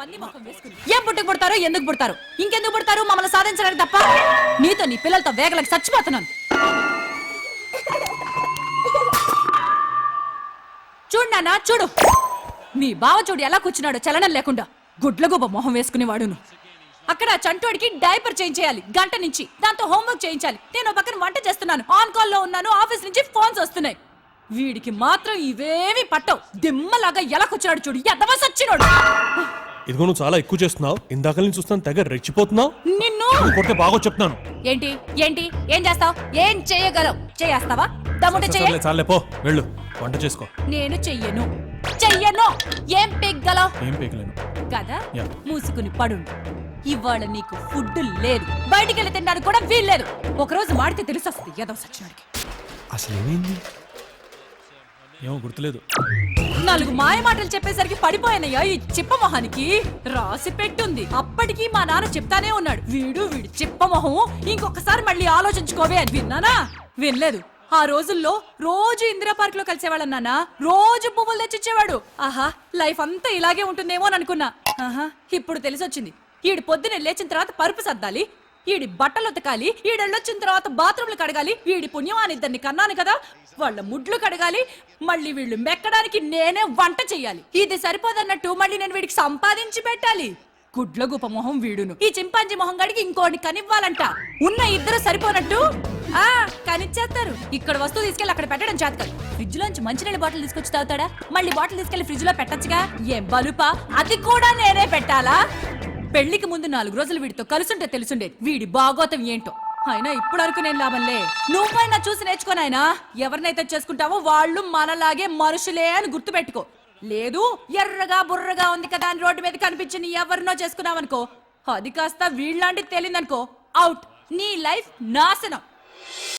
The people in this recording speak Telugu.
పంది ముఖం వేసుకుని ఏం పుట్టుకు పుడతారో ఎందుకు పుడతారు ఇంకెందుకు పుడతారు మమ్మల్ని సాధించడానికి తప్ప నీతో నీ పిల్లలతో వేగలకు చచ్చిపోతున్నాను చూడు నాన్న చూడు మీ బావ చూడు ఎలా కూర్చున్నాడో చలనం లేకుండా గుడ్లగూబ మొహం వేసుకునేవాడును అక్కడ చంటోడికి డైపర్ చేంజ్ చేయాలి గంట నుంచి దాంతో హోంవర్క్ చేయించాలి నేను పక్కన వంట చేస్తున్నాను ఆన్ కాల్ లో ఉన్నాను ఆఫీస్ నుంచి ఫోన్స్ వస్తున్నాయి వీడికి మాత్రం ఇవేవి పట్టవు దిమ్మలాగా ఎలా కూర్చున్నాడు చూడు ఎదవ సచ్చినోడు ఇదిగో నువ్వు చాలా ఎక్కువ చేస్తున్నావు ఇందాక నుంచి చూస్తాను తెగ రెచ్చిపోతున్నావు నిన్ను కొట్టే బాగా చెప్తున్నాను ఏంటి ఏంటి ఏం చేస్తావు ఏం చేయగలవు చేస్తావా దమ్ముంటే చెయ్యి చాలే పో వెళ్ళు వంట చేసుకో నేను చెయ్యను చెయ్యను ఏం పెగ్గలవు ఏం పేకలేను కదా యా. మూసుకుని పడుండు ఇవాళ నీకు ఫుడ్ లేదు బయటికి వెళ్ళి తినడానికి కూడా వీల్లేదు ఒకరోజు మాడితే తెలిసొస్తుంది ఏదో సచ్చినాడికి అసలు ఏమైంది ఏమో గుర్తులేదు 4 మాయ మాటలు చెప్పేసరికి పడిపోయానయ్యా ఈ చిప్ప మొహానికి రాసి పెట్టుంది అప్పటికి మా నాన్న చెప్తానే ఉన్నాడు వీడు చిప్ప మొహం ఇంకొకసారి మళ్ళీ ఆలోచించుకోవే అని విన్నానా వినలేదు ఆ రోజుల్లో రోజు ఇందిరా పార్క్ లో కలిసేవాళ్ళం నాన్న రోజు పువ్వులు తెచ్చిచ్చేవాడు ఆహా లైఫ్ అంతా ఇలాగే ఉంటుందేమో అని అనుకున్నా ఆహా ఇప్పుడు తెలిసొచ్చింది ఈడు పొద్దున లేచిన తర్వాత పరుపు సర్దాలి ఈడి బట్టలు ఉతకాలి ఈడెళ్ళొచ్చిన తర్వాత బాత్రూమ్లు కడగాలి వీడి పుణ్యమాని ఇద్దరిని కన్నాను కదా వాళ్ళ ముడ్లు కడగాలి మళ్ళీ వీళ్ళు మెక్కడానికి నేనే వంట చెయ్యాలి ఇది సరిపోదన్నట్టు మళ్ళీ నేను వీడికి సంపాదించి పెట్టాలి గుడ్ల గుప మొహం వీడును ఈ చింపాంజీ మొహం గడికి ఇంకోటి కనివ్వాలంట ఉన్న ఇద్దరు సరిపోనట్టు కనిచ్చేస్తారు ఇక్కడ వస్తువు తీసుకెళ్లి అక్కడ పెట్టడం చేత కాదు ఫ్రిడ్జ్ లోంచి మంచినీళ్ళ బాటిల్ తీసుకొచ్చి తాగుతాడా మళ్ళీ బాటిల్ తీసుకెళ్లి ఫ్రిడ్జ్ లో పెట్టచ్చుగా ఏం బలుపా అది కూడా నేనే పెట్టాలా పెళ్లికి ముందు 4 రోజులు వీడితో కలుసుంటే తెలుసుండేది వీడి బాగోతం ఏంటో అయినా ఇప్పుడు వరకు నేను లాభంలే నువ్వైనా చూసి నేర్చుకోనాయనా ఎవరినైతే చేసుకుంటావో వాళ్ళు మనలాగే మనుషులే అని గుర్తు పెట్టుకో లేదు ఎర్రగా బుర్రగా ఉంది కదా అని రోడ్డు మీద కనిపించి ఎవరినో చేసుకున్నావనుకో అది కాస్త వీళ్ళలాంటి తెలియదనుకో అవుట్ నీ లైఫ్ నాశనం